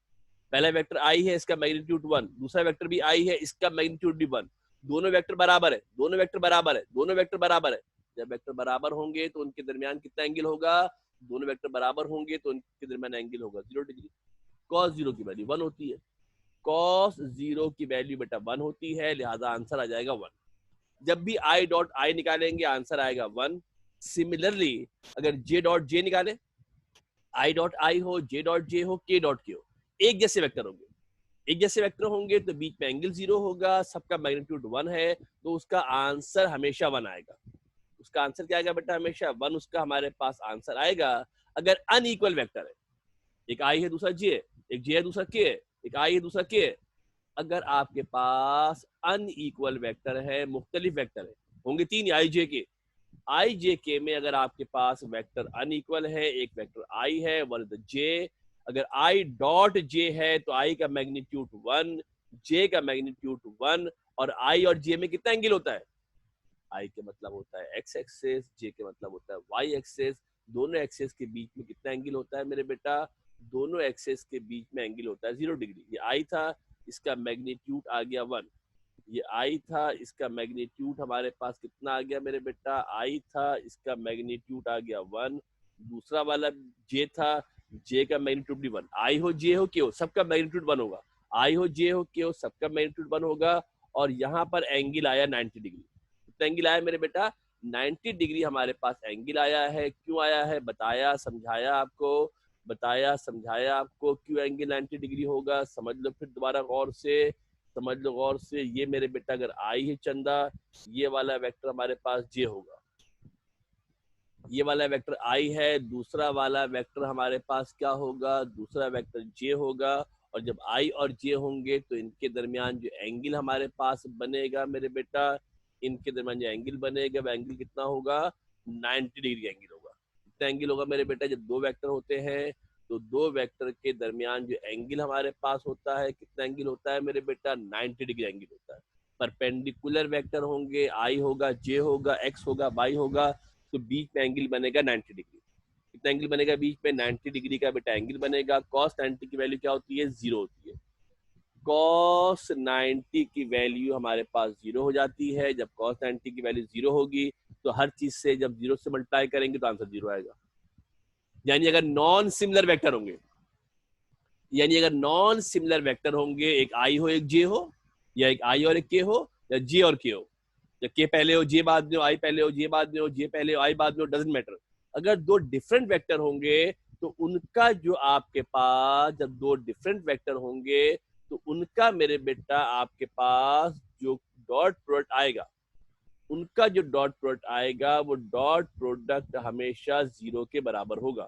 पहला वेक्टर आई है, इसका मैग्नीट्यूड 1। दूसरा वेक्टर भी आई है, इसका मैग्नीट्यूड भी 1। दोनों वेक्टर बराबर है, दोनों वेक्टर बराबर है, दोनों वेक्टर बराबर है। जब वेक्टर बराबर होंगे तो उनके दरमियान कितना एंगल होगा? दोनों वेक्टर बराबर होंगे तो उनके दरमियान एंगल होगा 0 डिग्री। कॉस 0 की वैल्यू 1 होती है। कॉस 0 की वैल्यू बेटा 1 होती है, लिहाजा आंसर आ जाएगा 1। जब भी आई डॉट आई निकालेंगे आंसर आएगा 1। सिमिलरली अगर जे डॉट जे निकाले, आई डॉट आई हो, जे डॉट जे हो, के डॉट के हो, एक जैसे वेक्टर होंगे। एक जैसे वेक्टर होंगे तो बीच में एंगल 0 होगा, सबका मैग्नीट्यूड 1 है, तो उसका आंसर हमेशा 1 आएगा। उसका आंसर क्या आएगा बेटा? हमेशा 1 उसका हमारे पास आंसर आएगा। अगर अनइक्वल वेक्टर है, एक आई है, दूसरा जे है, एक जे है, दूसरा के है, एक आई है, दूसरा के है। अगर आपके पास अनइक्वल वेक्टर है, मुख्तलिफ वेक्टर है, होंगे 3 आई जे के। आई जे के में अगर आपके पास वेक्टर अनइक्वल है, एक वेक्टर आई है, वन इज द जे। अगर आई डॉट जे है तो आई का मैग्नीट्यूड 1, जे का मैग्नीट्यूड 1, और आई और जे में कितना एंगल होता है? आई के मतलब होता है एक्स एक्सेस, जे के मतलब होता है वाई एक्सेस। दोनों एक्सेस के बीच में कितना एंगल होता है मेरे बेटा? दोनों एक्सेस के बीच में एंगल होता है 0 डिग्री। ये आई था, इसका मैग्नीट्यूड आ गया 1। ये आई था, इसका मैग्नीट्यूड हमारे पास कितना आ गया मेरे बेटा? आई था, इसका मैग्नीट्यूड आ गया 1। दूसरा वाला जे था, जे का मैग्नीट्यूड भी 1। आई हो, जे हो, के हो, सबका मैग्नीट्यूड 1 होगा। आई हो, जे हो, के हो, सबका मैग्नीट्यूड 1 होगा। और यहाँ पर एंगल आया 90 डिग्री। कितना एंगल आया मेरे बेटा? 90 डिग्री हमारे पास एंगल आया है। क्यों आया है? बताया, समझाया आपको, बताया, समझाया आपको क्यों एंगल 90 डिग्री होगा। समझ लो फिर दोबारा गौर से, समझ लो गौर से। ये मेरे बेटा अगर आई है चंदा, ये वाला वेक्टर हमारे पास जे होगा। ये वाला वेक्टर आई है, दूसरा वाला वेक्टर हमारे पास क्या होगा? दूसरा वेक्टर जे होगा। और जब आई और जे होंगे तो इनके दरमियान जो एंगल हमारे पास बनेगा मेरे बेटा, इनके दरमियान जो एंगल बनेगा वह एंगल कितना होगा? 90 डिग्री एंगल होगा। कितना एंगल होगा मेरे बेटा? जब दो वेक्टर होते हैं तो दो वेक्टर के दरमियान जो एंगल हमारे पास होता है, कितना एंगल होता है मेरे बेटा? 90 डिग्री एंगल होता है। परपेंडिकुलर वेक्टर होंगे, आई होगा, जे होगा, एक्स होगा, वाई होगा, तो बीच में एंगल बनेगा 90 डिग्री। कितना एंगल बनेगा बीच में? 90 डिग्री का बेटा एंगल बनेगा। कॉस 90 की वैल्यू क्या होती है? 0 होती है। कॉस 90 की वैल्यू हमारे पास 0 हो जाती है। जब कॉस 90 की वैल्यू 0 होगी तो हर चीज से जब 0 से मल्टीप्लाई करेंगे तो आंसर 0 आएगा। यानी अगर नॉन सिमिलर वेक्टर होंगे, यानी अगर नॉन सिमिलर वेक्टर होंगे, एक आई हो, एक जे हो, या एक आई और एक के हो, या जे और के हो, या के पहले हो, जे बाद में हो, आई पहले हो, जे बाद में हो, जे पहले हो, आई बाद में हो, डजंट मैटर। अगर दो डिफरेंट वेक्टर होंगे तो उनका जो आपके पास, जब दो डिफरेंट वेक्टर होंगे तो उनका मेरे बेटा आपके पास जो डॉट प्रोडक्ट आएगा, उनका जो डॉट प्रोडक्ट आएगा वो डॉट प्रोडक्ट हमेशा 0 के बराबर होगा।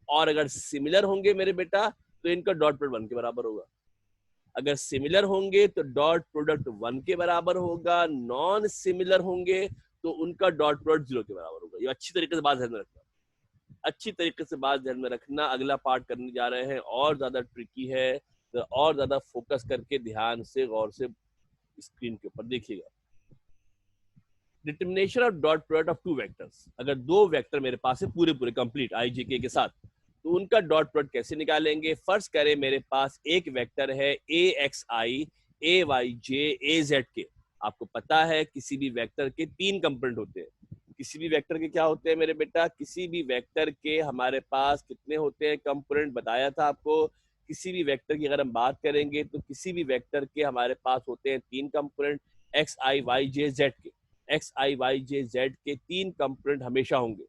और अगर सिमिलर होंगे मेरे बेटा तो इनका डॉट प्रोडक्ट 1 के बराबर होगा। अगर सिमिलर होंगे तो डॉट प्रोडक्ट 1 के बराबर होगा, नॉन सिमिलर होंगे तो उनका डॉट प्रोडक्ट 0 के बराबर होगा। ये अच्छी तरीके से बात ध्यान में रखना, अच्छी तरीके से बात ध्यान में रखना। अगला पार्ट करने जा रहे हैं और ज्यादा ट्रिकी है, और ज्यादा फोकस करके ध्यान से गौर से स्क्रीन के ऊपर देखिएगा। Determination of dot product of two vectors, अगर दो वेक्टर मेरे पास है पूरे पूरे कंप्लीट आई जे के साथ, तो उनका डॉट प्रोडक्ट कैसे निकालेंगे। फर्स्ट करें, मेरे पास एक वेक्टर है a x i a y j a z के। आपको पता है किसी भी वेक्टर के तीन कंपोनेंट होते हैं। किसी भी वेक्टर के क्या होते हैं मेरे बेटा, किसी भी वेक्टर के हमारे पास कितने होते हैं कंपोनेंट, बताया था आपको। किसी भी वेक्टर की अगर हम बात करेंगे तो किसी भी वेक्टर के हमारे पास होते हैं तीन कंपोनेंट, एक्स आई वाई जे जेड के। एक्स आई वाई जे जेड के तीन कंपोनेंट हमेशा होंगे।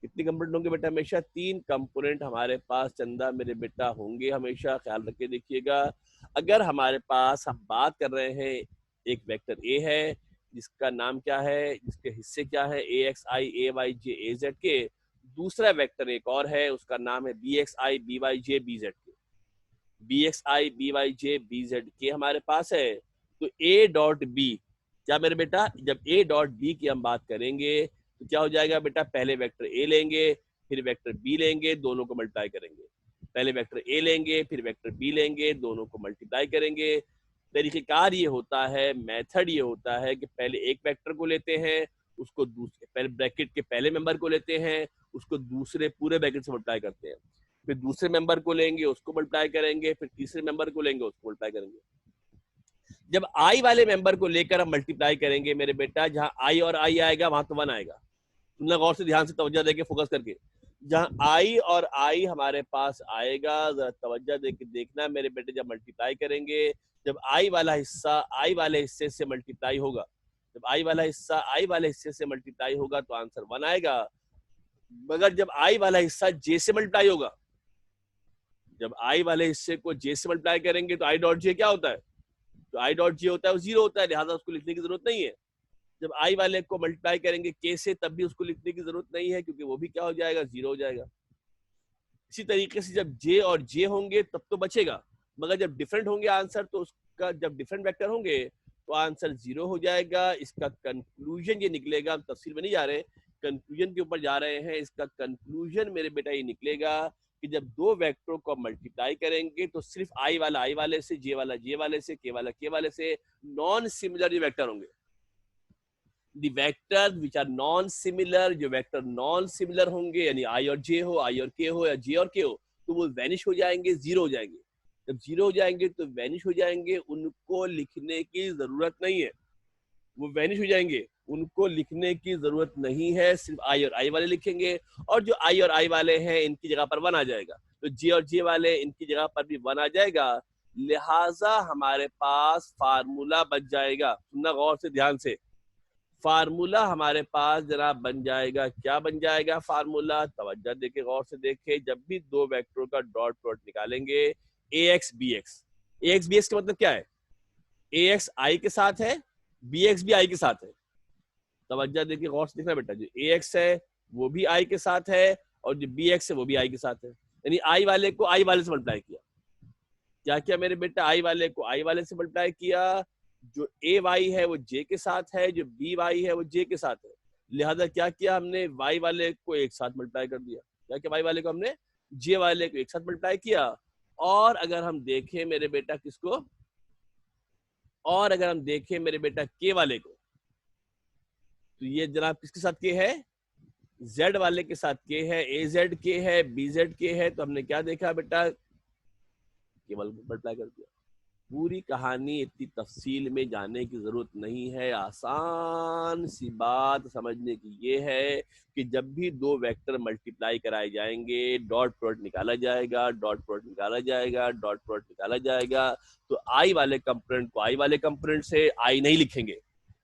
कितने कंपोनेंट होंगे बेटा? हमेशा तीन कंपोनेंट हमारे पास चंदा मेरे बेटा होंगे, हमेशा ख्याल रख के देखिएगा। अगर हमारे पास हम बात कर रहे हैं एक वेक्टर ए है जिसका नाम क्या है, जिसके हिस्से क्या है, a x i a y j a z k. दूसरा वेक्टर एक और है, उसका नाम है b x i b y j b z k. B x i b y j b z k हमारे पास है। तो ए डॉट बी क्या मेरे बेटा, जब ए डॉट बी की हम बात करेंगे तो क्या हो जाएगा बेटा, पहले वेक्टर ए लेंगे फिर वेक्टर बी लेंगे, दोनों को मल्टीप्लाई करेंगे। पहले वेक्टर ए लेंगे फिर वेक्टर बी लेंगे, दोनों को मल्टीप्लाई करेंगे। तरीकेकार ये होता है, मेथड ये होता है कि पहले एक वेक्टर को लेते हैं, उसको दूसरे पहले ब्रैकेट के पहले मेंबर को लेते हैं, उसको दूसरे पूरे ब्रैकेट से मल्टीप्लाई करते हैं, फिर दूसरे मेंबर को लेंगे उसको मल्टीप्लाई करेंगे, फिर तीसरे मेंबर को लेंगे उसको मल्टीप्लाई करेंगे। जब आई वाले मेंबर को लेकर हम मल्टीप्लाई करेंगे मेरे बेटा, जहां आई और आई आएगा वहां तो 1 आएगा। तुमने गौर से ध्यान से तवज्जो देके फोकस करके, जहां आई और आई हमारे पास आएगा, जरा तवज्जो देके देखना मेरे बेटे, जब मल्टीप्लाई करेंगे, जब आई वाला हिस्सा आई वाले हिस्से से मल्टीप्लाई होगा, जब आई वाला हिस्सा आई वाले हिस्से से मल्टीप्लाई होगा तो आंसर 1 आएगा। मगर जब आई वाला हिस्सा जे से मल्टीप्लाई होगा, जब आई वाले हिस्से को जे से मल्टीप्लाई करेंगे तो आई डॉट जे क्या होता है, तो आई डॉट जे होता है वो 0 होता है, लिहाजा उसको लिखने की जरूरत नहीं है। जब आई वाले को मल्टीप्लाई करेंगे के से, तब भी उसको लिखने की जरूरत नहीं है, क्योंकि वो भी क्या हो जाएगा, 0 हो जाएगा। इसी तरीके से जब जे और जे होंगे तब तो बचेगा, मगर जब डिफरेंट होंगे आंसर, तो उसका जब डिफरेंट वेक्टर होंगे तो आंसर 0 हो जाएगा। इसका कंक्लूजन ये निकलेगा, हम तफसील में नहीं जा रहे, कंक्लूजन के ऊपर जा रहे हैं। इसका कंक्लूजन मेरे बेटा ये निकलेगा कि जब दो वेक्टरों को मल्टीप्लाई करेंगे तो सिर्फ आई वाले से, जे वाले से, के वाले से नॉन सिमिलर वेक्टर होंगे। The vectors which are non similar, जो वेक्टर नॉन सिमिलर होंगे, यानी आई और जे हो, आई और के हो, या जे और के हो, तो वो वैनिश हो जाएंगे, 0 हो जाएंगे। जब 0 हो जाएंगे तो वैनिश हो जाएंगे, उनको लिखने की जरूरत नहीं है, वो वैनिश हो जाएंगे, उनको लिखने की जरूरत नहीं है, सिर्फ आई और आई वाले लिखेंगे। और जो आई और आई वाले हैं इनकी जगह पर 1 आ जाएगा, तो जे और जे वाले इनकी जगह पर भी 1 आ जाएगा। लिहाजा हमारे पास फार्मूला बच जाएगा। सुनना गौर से ध्यान से, फार्मूला हमारे पास जनाब बन जाएगा। क्या बन जाएगा फार्मूला? तवज्जो देके गौर से देखे, जब भी दो वेक्टरों का डॉट प्रोडक्ट निकालेंगे, ए एक्स बी एक्स, ए एक्स बी एक्स का मतलब क्या है, ए एक्स आई के साथ है, बी एक्स भी आई के साथ है। तवज्जो देके गौर से देखना बेटा, जो ए एक्स है वो भी आई के साथ है, और जो बी एक्स है वो भी आई के साथ है। यानी आई वाले को आई वाले से मल्टीप्लाई किया। क्या किया मेरे बेटा, आई वाले को आई वाले से मल्टीप्लाई किया। जो ए वाई है वो जे के साथ है, जो बी वाई है वो जे के साथ है। लिहाजा क्या किया हमने, वाई वाले को एक साथ मल्टीप्लाई कर दिया। क्या किया, वाई वाले को हमने जे वाले को एक साथ मल्टीप्लाई किया। और अगर हम देखें मेरे बेटा किसको, और अगर हम देखें मेरे बेटा के वाले को, तो ये जनाब किसके साथ के है, जेड वाले के साथ के है। ए जेड के है, बी जेड के है, तो हमने क्या देखा बेटा, केवल मल्टीप्लाई कर दिया। पूरी कहानी इतनी तफसील में जाने की जरूरत नहीं है, आसान सी बात समझने की ये है कि जब भी दो वेक्टर मल्टीप्लाई कराए जाएंगे, डॉट प्रोडक्ट निकाला जाएगा, डॉट प्रोडक्ट निकाला जाएगा, डॉट प्रोडक्ट निकाला जाएगा। तो आई वाले कंपोनेंट को आई वाले कंपोनेंट से आई नहीं लिखेंगे,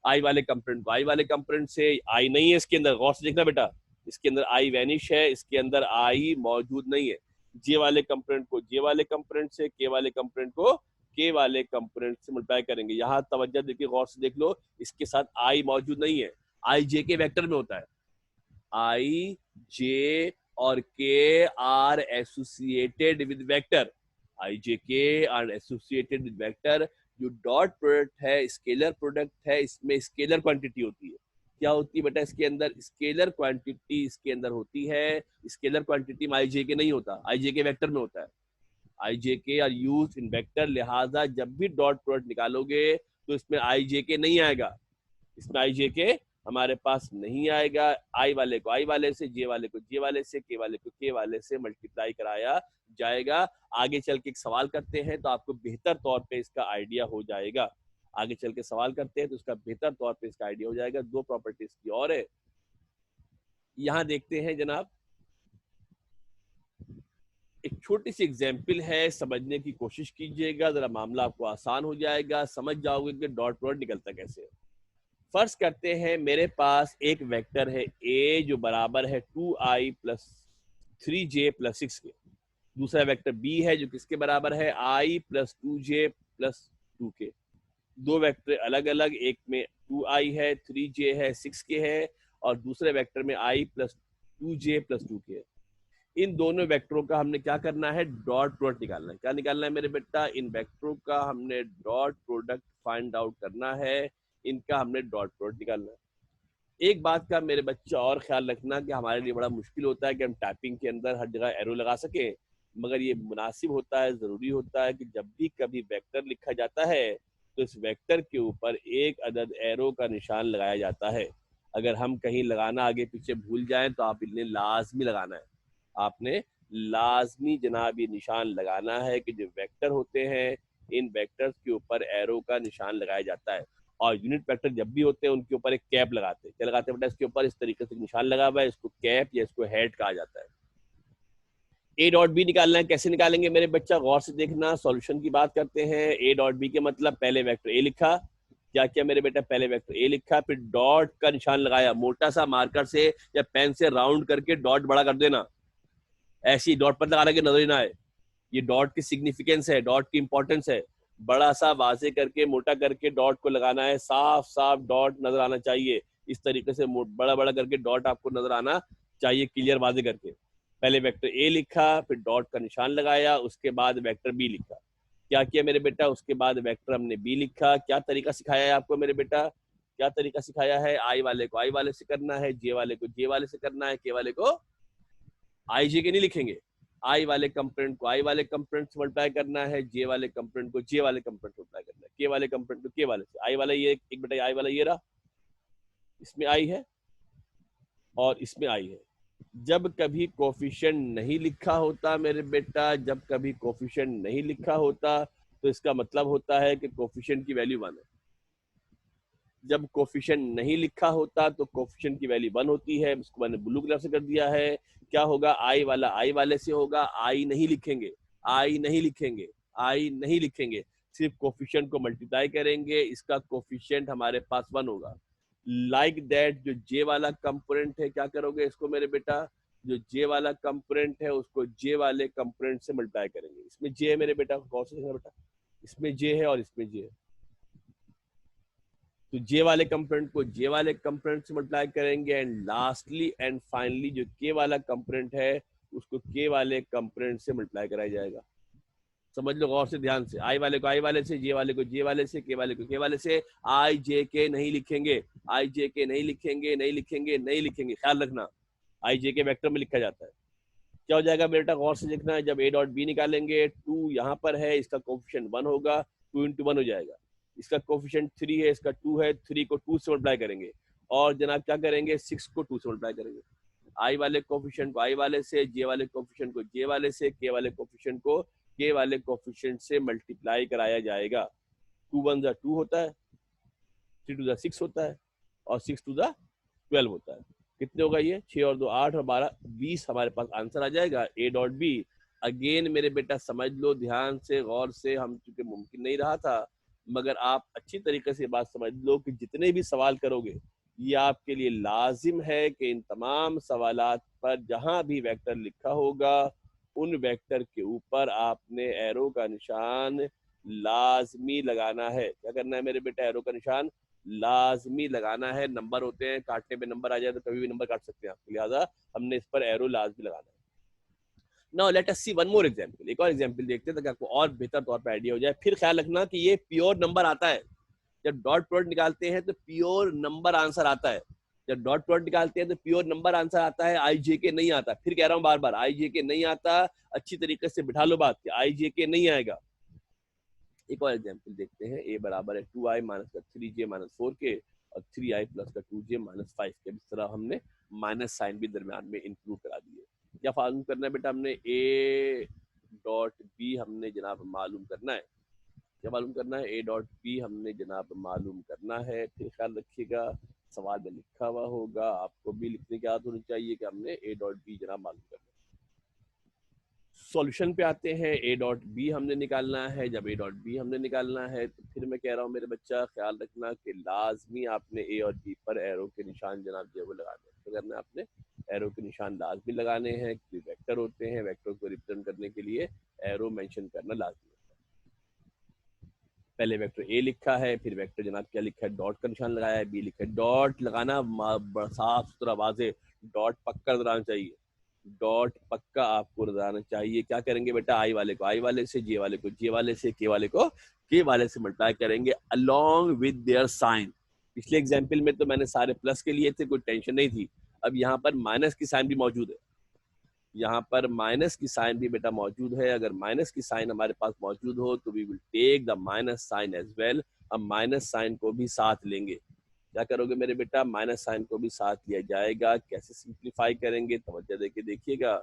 आई वाले कंपोनेंट को आई वाले कंपोनेंट से, आई नहीं है इसके अंदर, गौर से देखना बेटा, इसके अंदर आई वैनिश है, इसके अंदर आई मौजूद नहीं है। जे वाले कंपोनेंट को जे वाले कंपोनेंट से, के वाले कंपोनेंट को के वाले कंपोनेंट से मल्टीप्लाई करेंगे। यहाँ तवज्जो देखिए, गौर से देख लो, इसके साथ आई मौजूद नहीं है, आई जे के वेक्टर में होता है। आई जे और के are associated with vector, I J K are associated with vector. जो डॉट प्रोडक्ट है, स्केलर प्रोडक्ट है, इसमें स्केलर क्वांटिटी होती है। क्या होती है बेटा, इसके अंदर स्केलर क्वांटिटी इसके अंदर होती है। स्केलर क्वांटिटी में आई जे के नहीं होता, आई जे के वेक्टर में होता है। आई J K are use in vector, लिहाजा जब भी डॉट प्रोडक्ट निकालोगे तो इसमें आई जे के नहीं आएगा, इसमें आई जे के हमारे पास नहीं आएगा। आई वाले को आई वाले से, जे वाले को जे वाले से, के वाले को के वाले से मल्टीप्लाई कराया जाएगा। आगे चल के एक सवाल करते हैं तो आपको बेहतर तौर पे इसका आइडिया हो जाएगा। आगे चल के सवाल करते हैं तो उसका बेहतर तौर पे इसका आइडिया हो जाएगा। दो प्रॉपर्टीज की और है, यहां देखते हैं जनाब, एक छोटी सी एग्जाम्पल है, समझने की कोशिश कीजिएगा, जरा मामला आपको आसान हो जाएगा, समझ जाओगे कि डॉट प्रोडक्ट निकलता कैसे है। फर्ज करते हैं मेरे पास एक वेक्टर है a जो बराबर है 2i प्लस 3j प्लस 6 के। दूसरा वेक्टर b है जो किसके बराबर है i प्लस 2j प्लस 2 के। दो वेक्टर अलग अलग, एक में 2i है, 3j है, 6 के है, और दूसरे वेक्टर में i प्लस 2j प्लस 2 के है। इन दोनों वेक्टरों का हमने क्या करना है, डॉट प्रोडक्ट निकालना है। क्या निकालना है मेरे बेटा, इन वेक्टरों का हमने डॉट प्रोडक्ट फाइंड आउट करना है, इनका हमने डॉट प्रोडक्ट निकालना है। एक बात का मेरे बच्चा और ख्याल रखना कि हमारे लिए बड़ा मुश्किल होता है कि हम टाइपिंग के अंदर हर जगह एरो लगा सके, मगर ये मुनासिब होता है, ज़रूरी होता है कि जब भी कभी वेक्टर लिखा जाता है तो इस वेक्टर के ऊपर एक अदद एरो का निशान लगाया जाता है। अगर हम कहीं लगाना आगे पीछे भूल जाएं तो आप इन्हें लाजमी लगाना है, आपने लाजमी जनाब ये निशान लगाना है कि जो वेक्टर होते हैं इन वेक्टर्स के ऊपर एरो का निशान लगाया जाता है। और यूनिट वेक्टर जब भी होते हैं उनके ऊपर एक कैप लगाते हैं। क्या लगाते हैं बेटा, इसके ऊपर इस तरीके से निशान लगा हुआ है, इसको कैप या इसको हेड कहा जाता है। ए डॉट बी निकालना है, कैसे निकालेंगे मेरे बच्चा, गौर से देखना, सॉल्यूशन की बात करते हैं। ए डॉट बी के मतलब पहले वेक्टर ए लिखा, क्या किया मेरे बेटा, पहले वेक्टर ए लिखा, फिर डॉट का निशान लगाया, मोटा सा मार्कर से या पेन से राउंड करके डॉट बड़ा कर देना, ऐसी डॉट पर लगाना कि नजर ही ना आए। ये डॉट की सिग्निफिकेंस है, डॉट की इंपॉर्टेंस है। बड़ा सा वाजे करके मोटा करके डॉट को लगाना है, साफ साफ डॉट नजर आना चाहिए। इस तरीके से बड़ा बड़ा करके डॉट आपको नजर आना चाहिए, क्लियर वाजे करके। पहले वेक्टर ए लिखा, फिर डॉट का निशान लगाया, उसके बाद वेक्टर बी लिखा। क्या किया मेरे बेटा, उसके बाद वेक्टर हमने बी लिखा। क्या तरीका सिखाया है आपको मेरे बेटा, क्या तरीका सिखाया है, आई वाले को आई वाले से करना है, जे वाले को जे वाले से करना है, के वाले को आई जे के नहीं लिखेंगे, आई वाले कंपोनेंट को आई वाले कंपोनेंट से मल्टीप्लाई करना है, जे वाले कंपोनेंट को जे वाले कंपोनेंट से मल्टीप्लाई करना है, के वाले कंपोनेंट को के वाले से। आई वाला ये एक बेटा, आई वाला ये रहा, इसमें आई है और इसमें आई है। जब कभी कोफिशिएंट नहीं लिखा होता मेरे बेटा, जब कभी कोफिशिएंट नहीं लिखा होता तो इसका मतलब होता है कि कोफिशिएंट की वैल्यू 1 है। जब कोफिशिएंट नहीं लिखा होता तो कोफिशिएंट की वैल्यू 1 होती है। इसको मैंने ब्लू कलर से कर दिया है। क्या होगा, आई वाला आई वाले से होगा, आई नहीं लिखेंगे, आई नहीं लिखेंगे, आई नहीं लिखेंगे, सिर्फ कोफिशिएंट को मल्टीप्लाई करेंगे, इसका कोफिशिएंट हमारे पास 1 होगा। लाइक दैट जो जे वाला कंपोनेंट है, क्या करोगे इसको मेरे बेटा, जो जे वाला कंपोनेंट है उसको जे वाले कंपोनेंट से मल्टीप्लाई करेंगे। इसमें जे है मेरे बेटा, कौन सा देखना बेटा, इसमें जे है और इसमें जे है, तो जे वाले कंपोनेंट को जे वाले कंपोनेंट से मल्टीप्लाई करेंगे। एंड लास्टली एंड फाइनली जो के वाला कंपोनेंट है उसको के वाले कंपोनेंट से मल्टीप्लाई कराया जाएगा। समझ लो गौर से ध्यान से, आई वाले को आई वाले से, जे वाले को जे वाले से, के वाले को के वाले से। आई जे के नहीं लिखेंगे, आई जे के नहीं लिखेंगे, नहीं लिखेंगे, नहीं लिखेंगे, ख्याल रखना आई जे के वेक्टर में लिखा जाता है। क्या हो जाएगा बेटा, गौर से देखना है, जब ए डॉट बी निकालेंगे 2 यहाँ पर है, इसका कोफिशिएंट 1 होगा, 2 into 1 हो जाएगा। इसका कोफिशिएंट 3 है, इसका 2 है, 3 को 2 से मल्टीप्लाई करेंगे और जनाब क्या करेंगे, 6 को 2 से मल्टीप्लाई करेंगे। आई वाले कोफिशिएंट को आई वाले से, जे वाले कोफिशिएंट को जे वाले से, के वाले कोफिशिएंट को के वाले कोफिशिएंट से मल्टीप्लाई कराया जाएगा। 2 1 जा 2 होता है, 3 2 जा 6 होता है और 6 2 जा 12 होता है। कितने होगा ये, 6 और 2 8 और 12 20 हमारे पास आंसर आ जाएगा ए डॉट बी। अगेन मेरे बेटा समझ लो ध्यान से गौर से, हम चूंकि मुमकिन नहीं रहा था, मगर आप अच्छी तरीके से बात समझ लो कि जितने भी सवाल करोगे ये आपके लिए लाजिम है कि इन तमाम सवालात पर जहां भी वेक्टर लिखा होगा उन वेक्टर के ऊपर आपने एरो का निशान लाजमी लगाना है। क्या करना है मेरे बेटा, एरो का निशान लाजमी लगाना है। नंबर होते हैं, काटने पे नंबर आ जाए तो कभी भी नंबर काट सकते हैं आप, लिहाजा हमने इस पर एरो लाजमी लगाना है। नाउ लेट अस सी वन मोर एग्जांपल, एक और एग्जांपल देखते हैं ताकि आपको और बेहतर तौर पर आइडिया हो जाए। फिर ख्याल रखना कि ये प्योर नंबर आता है, जब डॉट प्रोडक्ट निकालते हैं तो प्योर नंबर आंसर आता है। जब डॉट प्रोडक्ट निकालते हैं तो प्योर नंबर आंसर आता है, आई जे के नहीं आता। फिर कह रहा हूँ बार बार, आई जे के नहीं आता, अच्छी तरीके से बिठा लो बात कि आई जे के नहीं आएगा। एक और एग्जाम्पल देखते हैं, ए बराबर है 2i माइनस का 3j माइनस 4k और 3i प्लस का 2j माइनस 5k। इस तरह हमने माइनस साइन भी दरमियान में इंक्लूड करा दिए। क्या मालूम करना है बेटा, हमने ए डॉट बी हमने जनाब मालूम करना है। क्या मालूम करना है? ए डॉट बी हमने जनाब मालूम करना है। फिर ख्याल रखिएगा सवाल में लिखा हुआ होगा, आपको भी लिखने की आदत होनी चाहिए कि हमने ए डॉट बी जनाब मालूम करना है। सॉल्यूशन पे आते हैं, ए डॉट बी हमने निकालना है। जब ए डॉट बी हमने निकालना है तो फिर मैं कह रहा हूँ मेरे बच्चा ख्याल रखना कि लाजमी आपने ए और बी पर एरो के निशान जनाब जो वो लगाने हैं। तो करना आपने एरो के निशान लाजमी लगाने हैं, क्योंकि वेक्टर होते हैं, वेक्टर को रिप्रेजेंट करने के लिए एरो मेंशन करना लाजमी होता है। पहले वेक्टर ए लिखा है, फिर वेक्टर जनाब क्या लिखा है, डॉट का निशान लगाया है, बी लिखा है। डॉट लगाना साफ सुथरा वाजे, डॉट पक्का लगाना चाहिए, डॉट पक्का आपको लगाना चाहिए। क्या करेंगे बेटा, आई वाले को आई वाले से, जे वाले को जे वाले से, के वाले को के वाले से मल्टीप्लाई करेंगे अलोंग विद देयर साइन। पिछले एग्जांपल में तो मैंने सारे प्लस के लिए थे, कोई टेंशन नहीं थी। अब यहाँ पर माइनस की साइन भी मौजूद है, यहाँ पर माइनस की साइन भी बेटा मौजूद है। अगर माइनस की साइन हमारे पास मौजूद हो तो we will take the minus sign as well. हम माइनस साइन को भी साथ लेंगे। क्या करोगे मेरे बेटा, माइनस साइन को भी साथ लिया जाएगा। कैसे सिंप्लीफाई करेंगे, तवज्जो देके देखिएगा।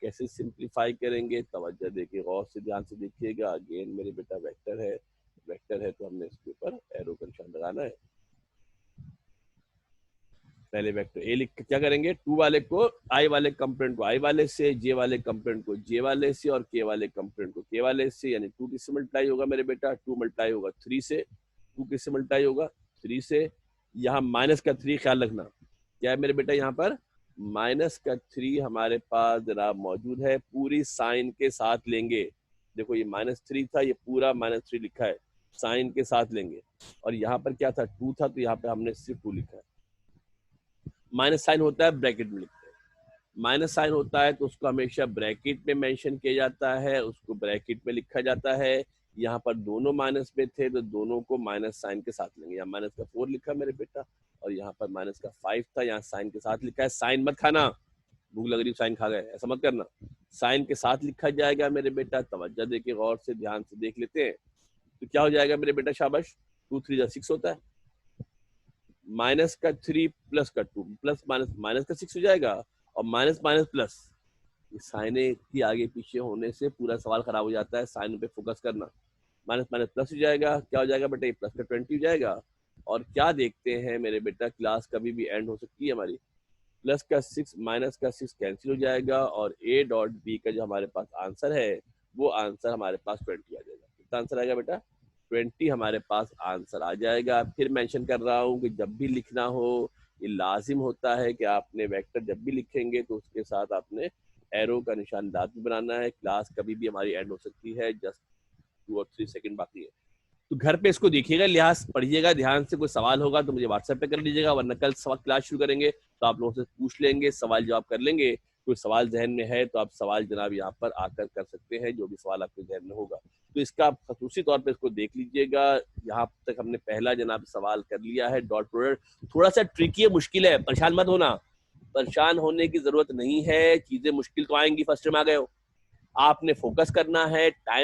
कैसे सिंप्लीफाई करेंगे, तवज्जो देके गौर से ध्यान से देखिएगा। अगेन मेरे बेटा वेक्टर है, वेक्टर है तो हमने इसके ऊपर एरो का निशान लगाना है। पहले वेक्टर ए लिख क्या करेंगे, 2 वाले को आई वाले कंपोनेंट को आई वाले से, जे वाले कंपोनेंट को जे वाले से और के वाले कंपोनेंट को के वाले से। यानी 2 किससे मल्टीप्लाई होगा मेरे बेटा, 2 मल्टीप्लाई होगा 3 से। 2 किससे मल्टीप्लाई होगा, 3 से। यहाँ माइनस का 3 ख्याल रखना, क्या है मेरे बेटा, यहाँ पर माइनस का 3 हमारे पास जनाब मौजूद है, पूरी साइन के साथ लेंगे। देखो ये -3 था, ये पूरा -3 लिखा है, साइन के साथ लेंगे। और यहाँ पर क्या था, 2 था, तो यहाँ पे हमने सिर्फ 2 लिखा है। माइनस साइन होता है ब्रैकेट में लिखते हैं, माइनस साइन होता है तो उसको हमेशा ब्रैकेट में मेंशन किया जाता है, उसको ब्रैकेट में लिखा जाता है। यहाँ पर दोनों माइनस में थे तो दोनों को माइनस साइन के साथ लेंगे। यहाँ माइनस का 4 लिखा मेरे बेटा और यहाँ पर माइनस का 5 था, यहाँ साइन के साथ लिखा है। साइन मत खाना, भूख लग रही साइन खा गए, ऐसा मत करना। साइन के साथ लिखा जाएगा मेरे बेटा, तवज्जो देके गौर से ध्यान से देख लेते हैं। तो क्या हो जाएगा मेरे बेटा, शाबाश, 2 3 6 होता है, माइनस का 3 प्लस का 2 प्लस माइनस माइनस का 6 हो जाएगा और माइनस माइनस प्लस। साइने की आगे पीछे होने से पूरा सवाल खराब हो जाता है, साइन पे फोकस करना। माइनस माइनस प्लस हो जाएगा, क्या हो जाएगा बेटा, प्लस का 20 हो जाएगा। और क्या देखते हैं मेरे बेटा, क्लास कभी भी एंड हो सकती है हमारी, प्लस का 6 माइनस का 6 कैंसिल हो जाएगा और ए डॉट बी का जो हमारे पास आंसर है वो आंसर हमारे पास 20 आ जाएगा। कितना आंसर आएगा बेटा, 20 हमारे पास आंसर आ जाएगा। फिर मेंशन कर रहा हूँ कि जब भी लिखना हो ये लाजिम होता है कि आपने वेक्टर जब भी लिखेंगे तो उसके साथ आपने एरो का निशान लाजमी बनाना है। क्लास कभी भी हमारी एंड हो सकती है, जस्ट 2 और 3 सेकंड बाकी है। तो घर पे इसको देखिएगा, लिहाज पढ़िएगा ध्यान से। कोई सवाल होगा तो मुझे व्हाट्सएप पे कर लीजिएगा, वरना कल क्लास शुरू करेंगे तो आप लोगों से पूछ लेंगे, सवाल जवाब कर लेंगे। कोई सवाल जहन में है तो आप सवाल जनाब यहाँ पर आकर कर सकते हैं, जो भी सवाल आपके जहन में होगा। तो इसका आप खसूसी तौर पे इसको देख लीजिएगा। यहाँ तक हमने पहला जनाब सवाल कर लिया है, डॉट प्रोडक्ट थोड़ा सा ट्रिकी है, मुश्किल है, परेशान मत होना, परेशान होने की जरूरत नहीं है। चीजें मुश्किल तो आएंगी, फर्स्ट टाइम आ गए हो, आपने फोकस करना है, टाइम